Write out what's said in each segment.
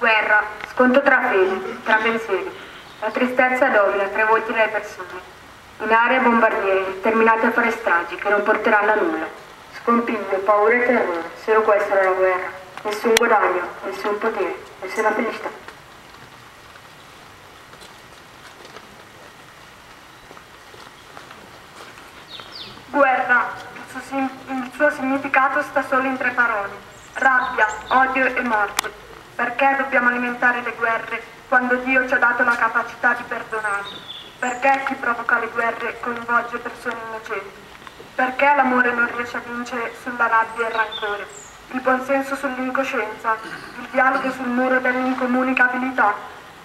Guerra, scontro tra fedi, tra pensieri. La tristezza domina tre volti nelle persone. In aria bombardieri, terminati a fare stragi che non porteranno a nulla. Scompiglio, paura e terrore, solo questa era la guerra. Nessun guadagno, nessun potere, nessuna felicità. Guerra, il suo significato sta solo in tre parole: rabbia, odio e morte. Perché dobbiamo alimentare le guerre quando Dio ci ha dato la capacità di perdonare? Perché chi provoca le guerre coinvolge persone innocenti? Perché l'amore non riesce a vincere sulla rabbia e il rancore? Il buonsenso sull'incoscienza? Il dialogo sul muro dell'incomunicabilità?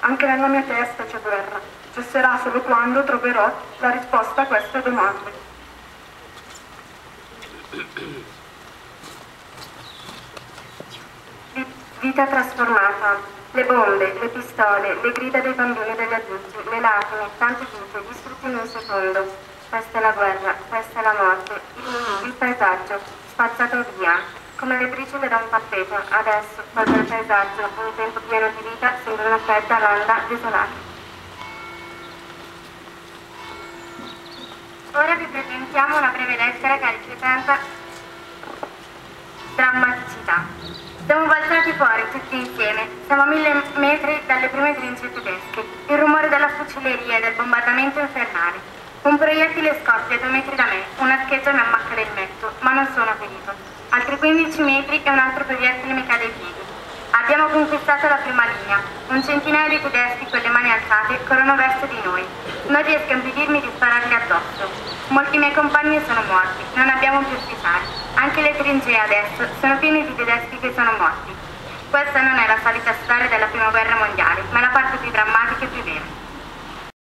Anche nella mia testa c'è guerra. Cesserà solo quando troverò la risposta a queste domande. Vita trasformata, le bombe, le pistole, le grida dei bambini e degli adulti, le lacrime, tante vite, distrutte in un secondo. Questa è la guerra, questa è la morte, il paesaggio, spazzato via, come le briciole da un tappeto. Adesso, quando il paesaggio, in un tempo pieno di vita, sembra una fredda landa desolata. Ora vi presentiamo una breve lettera che rappresenta drammaticità. Siamo balzati fuori tutti insieme, siamo a 1000 metri dalle prime trincee tedesche. Il rumore della fucilleria e del bombardamento infernale. Un proiettile scoppia a 2 metri da me, una scheggia mi ammacca del mezzo, ma non sono ferito. Altri 15 metri e un altro proiettile mi cade ai piedi. Abbiamo conquistato la prima linea. Un centinaio di tedeschi con le mani alzate corrono verso di noi. Non riesco a impedirmi di spararli addosso. Molti miei compagni sono morti, non abbiamo più ufficiali. Anche le trincee adesso sono piene di tedeschi che sono morti. Questa non è la solita storia della prima guerra mondiale, ma la parte più drammatica e